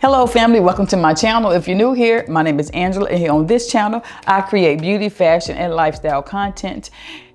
Hello family, welcome to my channel. If you're new here, my name is Angela, and here on this channel, I create beauty, fashion, and lifestyle content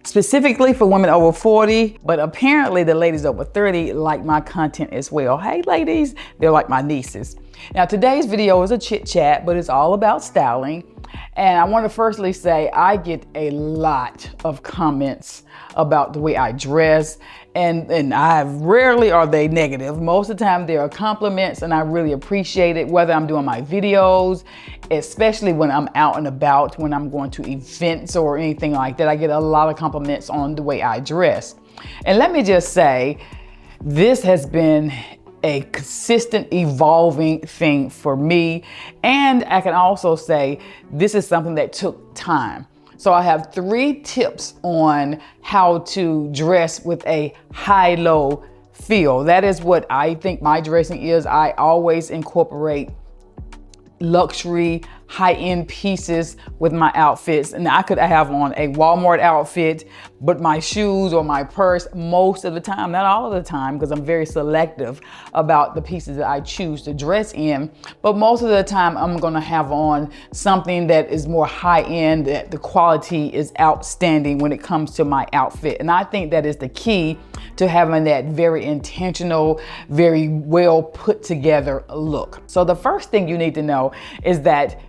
specifically for women over 40, but apparently the ladies over 30 like my content as well. Hey ladies, they're like my nieces. Now today's video is a chit chat, but it's all about styling. And I want to firstly say I get a lot of comments about the way I dress, and I rarely are they negative. Most of the time they are compliments, and I really appreciate it, whether I'm doing my videos, especially when I'm out and about, when I'm going to events or anything like that. I get a lot of compliments on the way I dress. And let me just say, this has been a consistent evolving thing for me. And I can also say this is something that took time. So I have 3 tips on how to dress with a high-low feel. That is what I think my dressing is. I always incorporate luxury, high-end pieces with my outfits. And I could have on a Walmart outfit, but my shoes or my purse most of the time, not all of the time, because I'm very selective about the pieces that I choose to dress in. But most of the time I'm gonna have on something that is more high-end, that the quality is outstanding when it comes to my outfit. And I think that is the key to having that very intentional, very well put together look. So the first thing you need to know is that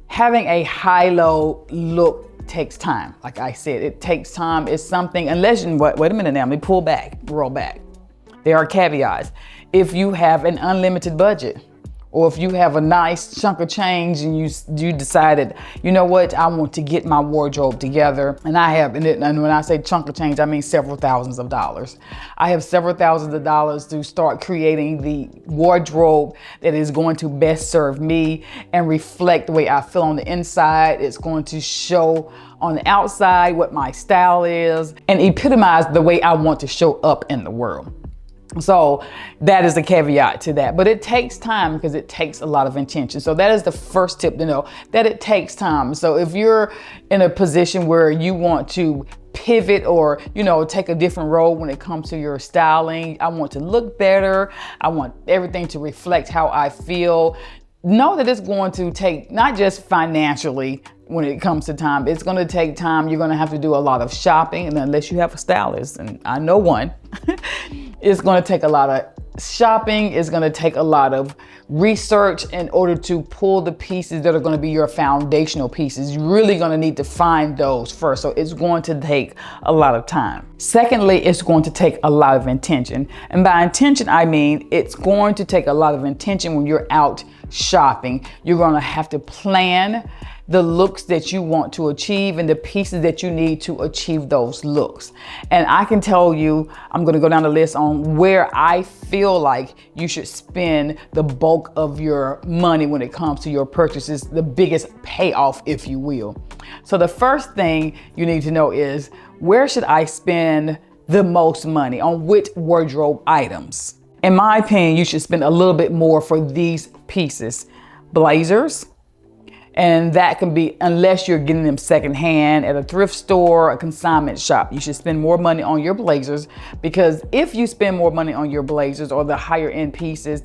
having a high-low look takes time. Like I said, it takes time. It's something, unless you, wait a minute now, let me pull back, roll back. There are caveats. If you have an unlimited budget, or if you have a nice chunk of change and you decided, you know what, I want to get my wardrobe together. And I have, and when I say chunk of change, I mean several thousands of dollars. I have several thousands of dollars to start creating the wardrobe that is going to best serve me and reflect the way I feel on the inside. It's going to show on the outside what my style is and epitomize the way I want to show up in the world. So that is the caveat to that, but it takes time because it takes a lot of intention. So that is the first tip to know, that it takes time. So if you're in a position where you want to pivot or, take a different role when it comes to your styling, I want to look better, I want everything to reflect how I feel, know that it's going to take, not just financially when it comes to time, it's going to take time. You're going to have to do a lot of shopping, and unless you have a stylist, and I know one, it's going to take a lot of shopping. It's going to take a lot of research in order to pull the pieces that are going to be your foundational pieces. You're really going to need to find those first. So it's going to take a lot of time. Secondly, it's going to take a lot of intention. And by intention, I mean, it's going to take a lot of intention when you're out shopping. You're going to have to plan the looks that you want to achieve and the pieces that you need to achieve those looks. And I can tell you, I'm going to go down the list on where I feel like you should spend the bulk of your money when it comes to your purchases, the biggest payoff, if you will. So the first thing you need to know is, where should I spend the most money on which wardrobe items? In my opinion, you should spend a little bit more for these pieces. Blazers. And that can be, unless you're getting them secondhand at a thrift store, a consignment shop, you should spend more money on your blazers, because if you spend more money on your blazers or the higher end pieces,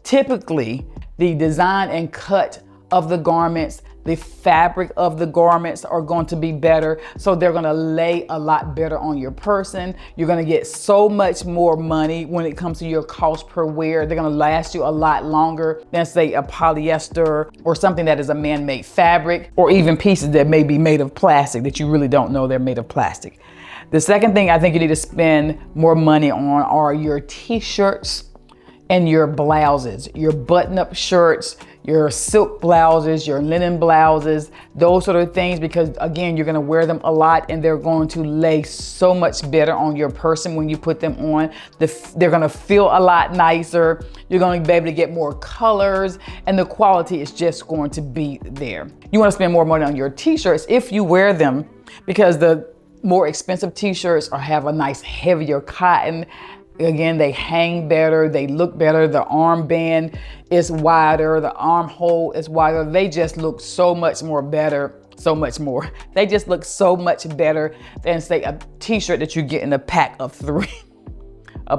typically the design and cut of the garments, the fabric of the garments are going to be better. So they're going to lay a lot better on your person. You're going to get so much more money when it comes to your cost per wear. They're going to last you a lot longer than, say, a polyester or something that is a man-made fabric, or even pieces that may be made of plastic that you really don't know they're made of plastic. The second thing I think you need to spend more money on are your t-shirts and your blouses, your button-up shirts, your silk blouses, your linen blouses, those sort of things, because again, you're gonna wear them a lot and they're going to lay so much better on your person when you put them on. They're gonna feel a lot nicer. You're gonna be able to get more colors, and the quality is just going to be there. You wanna spend more money on your t-shirts if you wear them, because the more expensive t-shirts have a nice heavier cotton. Again, they hang better, they look better, the armband is wider, the armhole is wider. They just look so much more better, so much more. They just look so much better than, say, a t-shirt that you get in a pack of 3.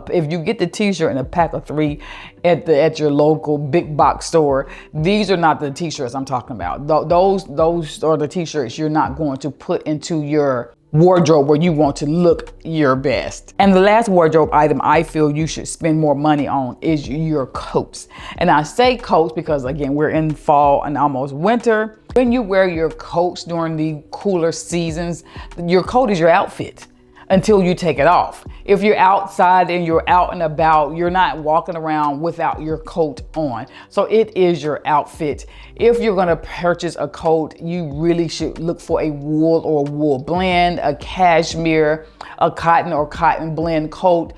If you get the t-shirt in a pack of 3 at your local big box store, these are not the t-shirts I'm talking about. Those are the t-shirts you're not going to put into your wardrobe where you want to look your best. And the last wardrobe item I feel you should spend more money on is your coats. And I say coats because, again, we're in fall and almost winter. When you wear your coats during the cooler seasons, your coat is your outfit until you take it off. If you're outside and you're out and about, you're not walking around without your coat on. So it is your outfit. If you're gonna purchase a coat, you really should look for a wool or wool blend, a cashmere, a cotton or cotton blend coat.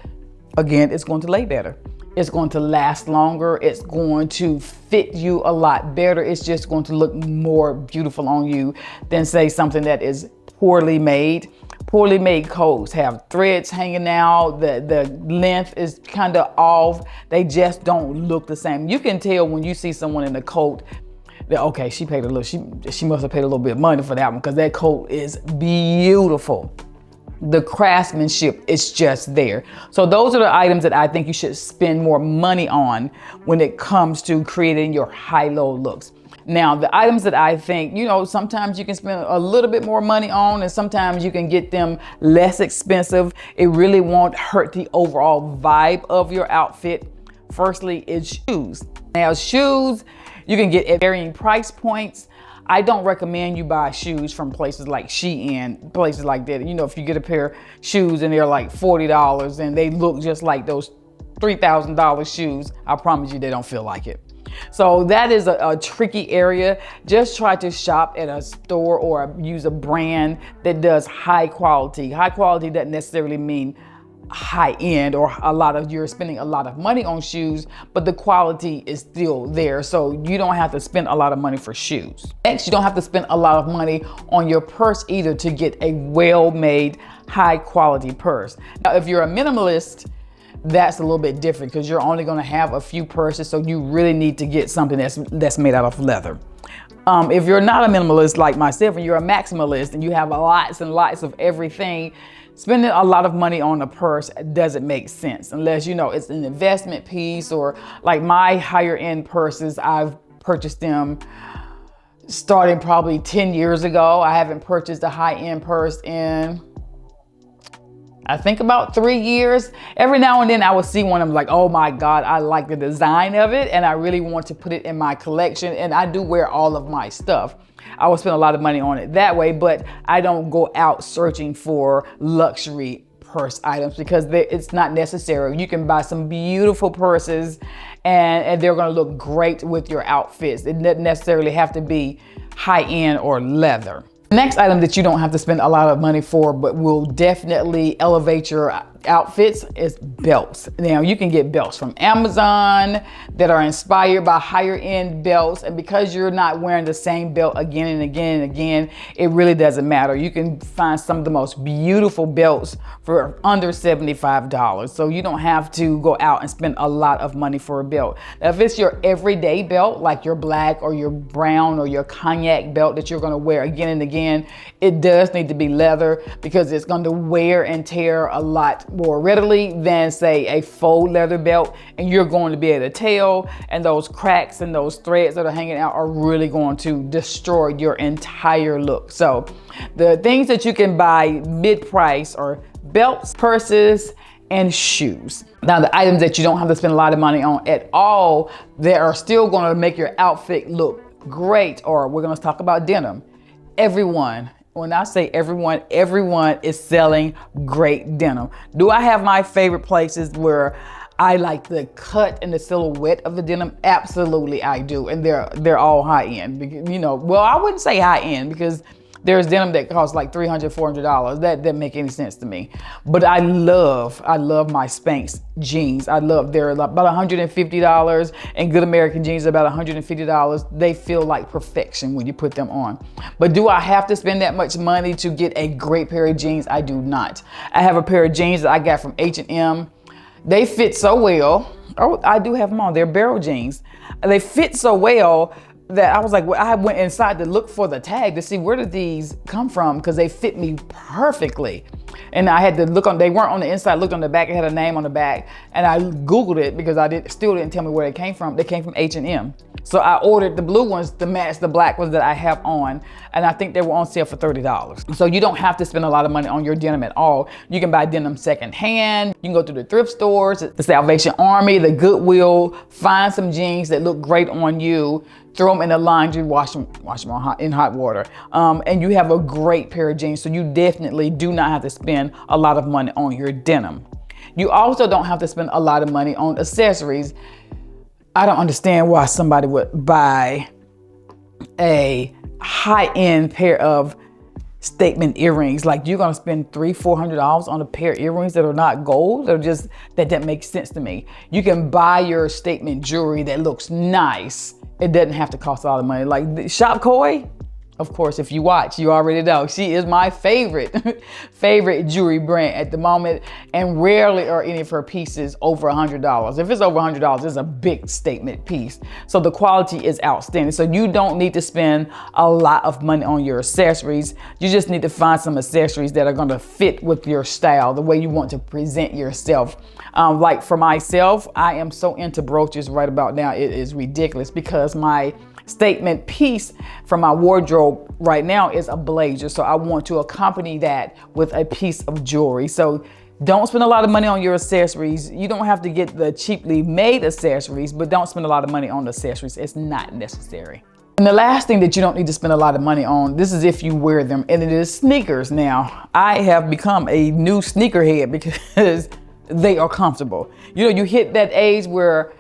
Again, it's going to lay better. It's going to last longer. It's going to fit you a lot better. It's just going to look more beautiful on you than, say, something that is poorly made. Poorly made coats have threads hanging out. The length is kind of off. They just don't look the same. You can tell when you see someone in a coat that, okay, she paid a little, she must have paid a little bit of money for that one, because that coat is beautiful. The craftsmanship is just there. So those are the items that I think you should spend more money on when it comes to creating your high-low looks. Now, the items that I think, sometimes you can spend a little bit more money on, and sometimes you can get them less expensive. It really won't hurt the overall vibe of your outfit. Firstly, is shoes. Now, shoes, you can get at varying price points. I don't recommend you buy shoes from places like Shein, places like that. If you get a pair of shoes and they're like $40 and they look just like those $3,000 shoes, I promise you they don't feel like it. So that is a tricky area. Just try to shop at a store or use a brand that does high quality. High quality doesn't necessarily mean high end or you're spending a lot of money on shoes, but the quality is still there. So you don't have to spend a lot of money for shoes. Next, you don't have to spend a lot of money on your purse either to get a well-made, high quality purse. Now, if you're a minimalist, that's a little bit different because you're only going to have a few purses, so you really need to get something that's made out of leather. If you're not a minimalist like myself and you're a maximalist and you have lots and lots of everything, spending a lot of money on a purse doesn't make sense unless it's an investment piece, or like my higher end purses, I've purchased them starting probably 10 years ago. I haven't purchased a high end purse in, I think, about 3 years. Every now and then I will see one, I'm like, oh my God, I like the design of it and I really want to put it in my collection, and I do wear all of my stuff. I will spend a lot of money on it that way, but I don't go out searching for luxury purse items because it's not necessary. You can buy some beautiful purses and they're gonna look great with your outfits. It doesn't necessarily have to be high-end or leather. Next item that you don't have to spend a lot of money for, but will definitely elevate your outfits, is belts. Now, you can get belts from Amazon that are inspired by higher end belts, and because you're not wearing the same belt again and again and again, it really doesn't matter. You can find some of the most beautiful belts for under $75, so you don't have to go out and spend a lot of money for a belt. Now, if it's your everyday belt, like your black or your brown or your cognac belt that you're going to wear again and again, it does need to be leather because it's going to wear and tear a lot more readily than, say, a faux leather belt, and you're going to be able to tell, and those cracks and those threads that are hanging out are really going to destroy your entire look. So the things that you can buy mid-price are belts, purses, and shoes. Now, the items that you don't have to spend a lot of money on at all that are still going to make your outfit look great, or we're going to talk about denim. Everyone, when I say everyone is selling great denim. Do I have my favorite places where I like the cut and the silhouette of the denim? Absolutely, I do. And they're all high end. Well, I wouldn't say high end because there's denim that costs like $300, $400. That doesn't make any sense to me. But I love my Spanx jeans. They're about $150, and good American jeans are about $150. They feel like perfection when you put them on. But do I have to spend that much money to get a great pair of jeans? I do not. I have a pair of jeans that I got from H&M. They fit so well. Oh, I do have them on. They're barrel jeans. They fit so well that I was like, I went inside to look for the tag to see where did these come from, because they fit me perfectly. And I had to look on, they weren't on the inside, looked on the back, it had a name on the back. And I Googled it because still didn't tell me where they came from. They came from H&M. So I ordered the blue ones to match the black ones that I have on. And I think they were on sale for $30. So you don't have to spend a lot of money on your denim at all. You can buy denim secondhand. You can go to the thrift stores, the Salvation Army, the Goodwill, find some jeans that look great on you, throw them in the laundry, wash them in hot water. And you have a great pair of jeans. So you definitely do not have to spend a lot of money on your denim. You also don't have to spend a lot of money on accessories. I don't understand why somebody would buy a high-end pair of statement earrings. Like, you're gonna spend $300-400 on a pair of earrings that are not gold. That doesn't make sense to me. You can buy your statement jewelry that looks nice. It doesn't have to cost a lot of money. Like Shop Koi, of course, if you watch, you already know. She is my favorite jewelry brand at the moment, and rarely are any of her pieces over $100. If it's over $100, it's a big statement piece. So the quality is outstanding. So you don't need to spend a lot of money on your accessories. You just need to find some accessories that are gonna fit with your style, the way you want to present yourself. Like for myself, I am so into brooches right about now. It is ridiculous because my statement piece from my wardrobe right now is a blazer. So I want to accompany that with a piece of jewelry. So don't spend a lot of money on your accessories. You don't have to get the cheaply made accessories, but don't spend a lot of money on the accessories. It's not necessary. And the last thing that you don't need to spend a lot of money on, this is if you wear them, and it is sneakers. Now, I have become a new sneakerhead because they are comfortable. You know, you hit that age where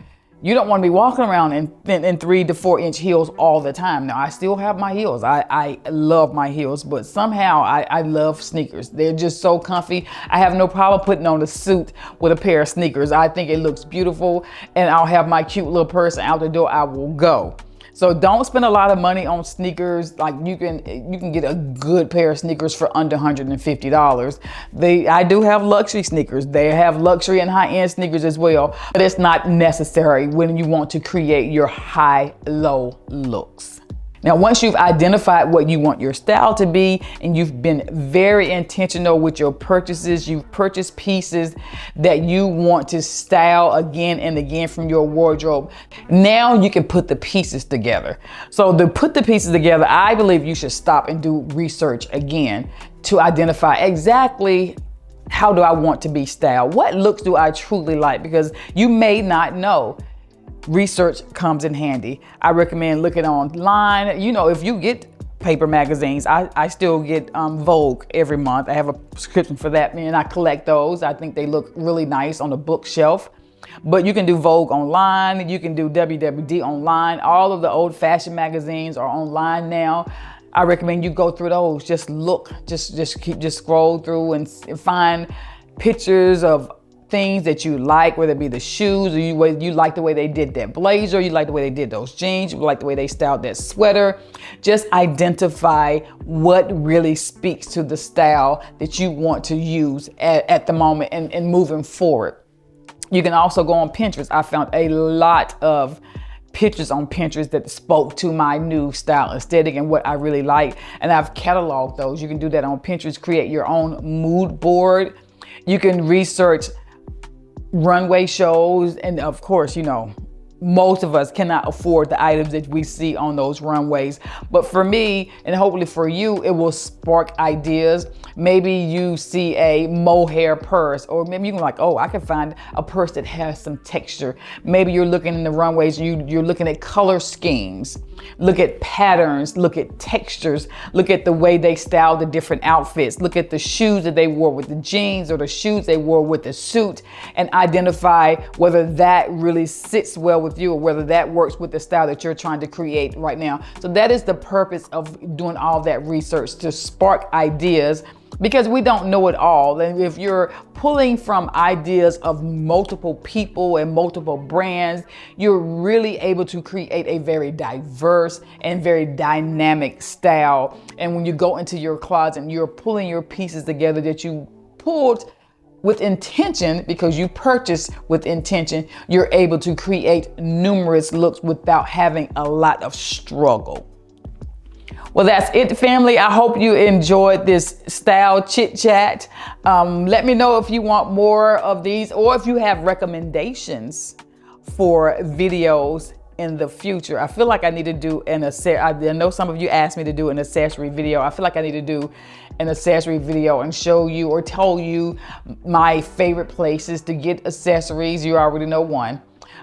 you don't want to be walking around in 3 to 4 inch heels all the time. Now, I still have my heels. I love my heels, but somehow I love sneakers. They're just so comfy. I have no problem putting on a suit with a pair of sneakers. I think it looks beautiful, and I'll have my cute little purse, and out the door I will go. So don't spend a lot of money on sneakers. Like you can get a good pair of sneakers for under $150. I do have luxury sneakers. They have luxury and high-end sneakers as well, but it's not necessary when you want to create your high-low looks. Now, once you've identified what you want your style to be, and you've been very intentional with your purchases, you've purchased pieces that you want to style again and again from your wardrobe, now you can put the pieces together. So to put the pieces together, I believe you should stop and do research again to identify exactly how do I want to be styled? What looks do I truly like? Because you may not know. Research comes in handy. I recommend looking online. You know, if you get paper magazines, I still get Vogue every month. I have a subscription for that, and I collect those. I think they look really nice on the bookshelf. But you can do Vogue online. You can do WWD online. All of the old-fashioned magazines are online now. I recommend you go through those. Just look, just scroll through and find pictures of things that you like, whether it be the shoes, or you like the way they did that blazer, you like the way they did those jeans, you like the way they styled that sweater. Just identify what really speaks to the style that you want to use at the moment and moving forward. You can also go on Pinterest. I found a lot of pictures on Pinterest that spoke to my new style aesthetic and what I really like, and I've cataloged those. You can do that on Pinterest, create your own mood board. You can research runway shows, and of course, you know, most of us cannot afford the items that we see on those runways. But for me, and hopefully for you, it will spark ideas. Maybe you see a mohair purse, or maybe you're like, oh, I can find a purse that has some texture. Maybe you're looking in the runways, you're looking at color schemes. Look at patterns, look at textures, look at the way they styled the different outfits, look at the shoes that they wore with the jeans or the shoes they wore with the suit, and identify whether that really sits well with you or whether that works with the style that you're trying to create right now. So that is the purpose of doing all that research, to spark ideas, because we don't know it all. And if you're pulling from ideas of multiple people and multiple brands, you're really able to create a very diverse and very dynamic style. And when you go into your closet and you're pulling your pieces together that you pulled with intention, because you purchased with intention, you're able to create numerous looks without having a lot of struggle. Well, that's it, family. I hope you enjoyed this style chit chat. Let me know if you want more of these, or if you have recommendations for videos in the future. I feel like I need to do an accessory. I know some of you asked me to do an accessory video. I feel like I need to do an accessory video and show you or tell you my favorite places to get accessories. You already know one.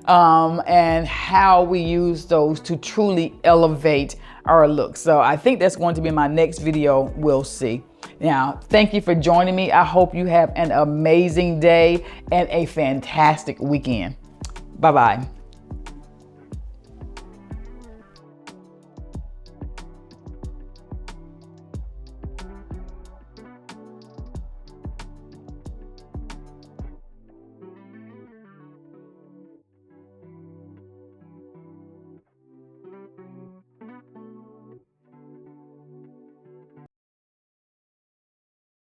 And how we use those to truly elevate our look. So I think that's going to be my next video. We'll see. Now, thank you for joining me. I hope you have an amazing day and a fantastic weekend. Bye-bye.